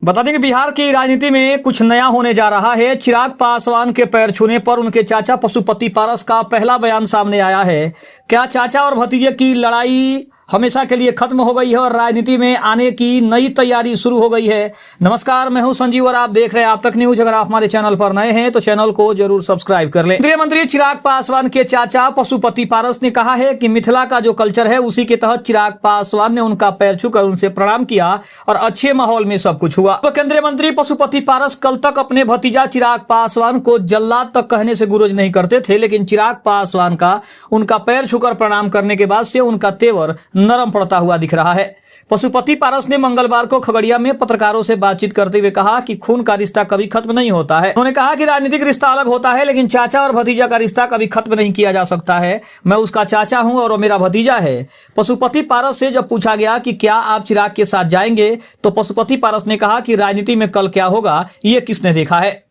बता दें कि बिहार की राजनीति में कुछ नया होने जा रहा है। चिराग पासवान के पैर छूने पर उनके चाचा पशुपति पारस का पहला बयान सामने आया है। क्या चाचा और भतीजे की लड़ाई हमेशा के लिए खत्म हो गई है और राजनीति में आने की नई तैयारी शुरू हो गई है? नमस्कार, मैं हूं संजीव और आप देख रहे हैं आप तक न्यूज। अगर आप हमारे चैनल पर नए हैं तो चैनल को जरूर सब्सक्राइब कर लें। केंद्रीय मंत्री चिराग पासवान के चाचा पशुपति पारस ने कहा है कि मिथिला का जो कल्चर है उसी के तहत चिराग पासवान ने उनका पैर छूकर उनसे प्रणाम किया और अच्छे माहौल में सब कुछ हुआ। तो केंद्रीय मंत्री पशुपति पारस कल तक अपने भतीजा चिराग पासवान को जल्लाद तक कहने से गुरेज नहीं करते थे, लेकिन चिराग पासवान का उनका पैर छूकर प्रणाम करने के बाद से उनका तेवर नरम पड़ता हुआ दिख रहा है। पशुपति पारस ने मंगलवार को खगड़िया में पत्रकारों से बातचीत करते हुए कहा कि खून का रिश्ता कभी खत्म नहीं होता है। उन्होंने कहा कि राजनीतिक रिश्ता अलग होता है, लेकिन चाचा और भतीजा का रिश्ता कभी खत्म नहीं किया जा सकता है। मैं उसका चाचा हूं और वो मेरा भतीजा है। पशुपति पारस से जब पूछा गया कि क्या आप चिराग के साथ जाएंगे तो पशुपति पारस ने कहा कि राजनीति में कल क्या होगा ये किसने देखा है।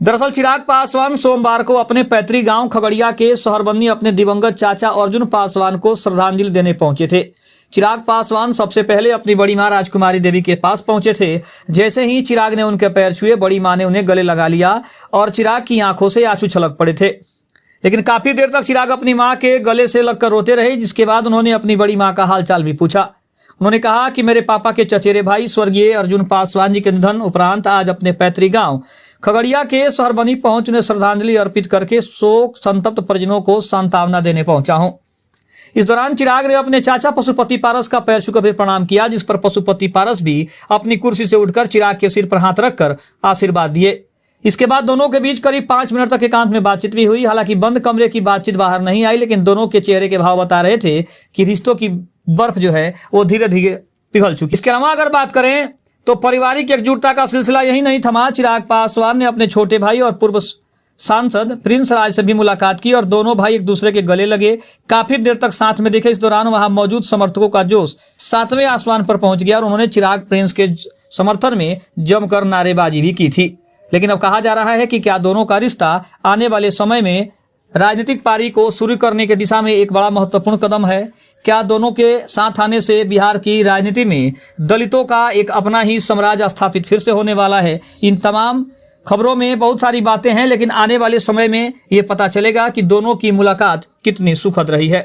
दरअसल चिराग पासवान सोमवार को अपने पैतृक गांव खगड़िया के शहरबंदी अपने दिवंगत चाचा अर्जुन पासवान को श्रद्धांजलि देने पहुंचे थे। चिराग पासवान सबसे पहले अपनी बड़ी मां राजकुमारी देवी के पास पहुंचे थे। जैसे ही चिराग ने उनके पैर छुए, बड़ी मां ने उन्हें गले लगा लिया और चिराग की आंखों से आंसू छलक पड़े थे। लेकिन काफी देर तक चिराग अपनी मां के गले से लगकर रोते रहे, जिसके बाद उन्होंने अपनी बड़ी मां का हालचाल भी पूछा। उन्होंने कहा कि मेरे पापा के चचेरे भाई स्वर्गीय अर्जुन पासवान जी के निधन उपरांत आज अपने पैतृक गांव खगड़िया के शहरबनी पहुंच उन्हें श्रद्धांजलि अर्पित करके शोक संतप्त परिजनों को सांत्वना देने पहुंचा हूं। इस दौरान चिराग ने अपने चाचा पशुपति पारस का पैर छूकर भी प्रणाम किया, जिस पर पशुपति पारस भी अपनी कुर्सी से उठकर चिराग के सिर पर हाथ रखकर आशीर्वाद दिए। इसके बाद दोनों के बीच करीब 5 मिनट तक एकांत में बातचीत भी हुई। हालांकि बंद कमरे की बातचीत बाहर नहीं आई, लेकिन दोनों के चेहरे के भाव बता रहे थे कि रिश्तों की बर्फ जो है वो धीरे धीरे पिघल चुकी। इसके अलावा अगर बात करें तो पारिवारिक एकजुटता का सिलसिला यही नहीं थमा। चिराग पासवान ने अपने छोटे भाई और पूर्व सांसद प्रिंस राज से भी मुलाकात की और दोनों भाई एक दूसरे के गले लगे, काफी देर तक साथ में दिखे। इस दौरान वहां मौजूद समर्थकों का जोश 7वें आसमान पर पहुंच गया और उन्होंने चिराग प्रिंस के समर्थन में जमकर नारेबाजी भी की थी। लेकिन अब कहा जा रहा है कि क्या दोनों का रिश्ता आने वाले समय में राजनीतिक पारी को शुरू करने की दिशा में एक बड़ा महत्वपूर्ण कदम है? क्या दोनों के साथ आने से बिहार की राजनीति में दलितों का एक अपना ही साम्राज्य स्थापित फिर से होने वाला है? इन तमाम खबरों में बहुत सारी बातें हैं, लेकिन आने वाले समय में ये पता चलेगा कि दोनों की मुलाकात कितनी सुखद रही है।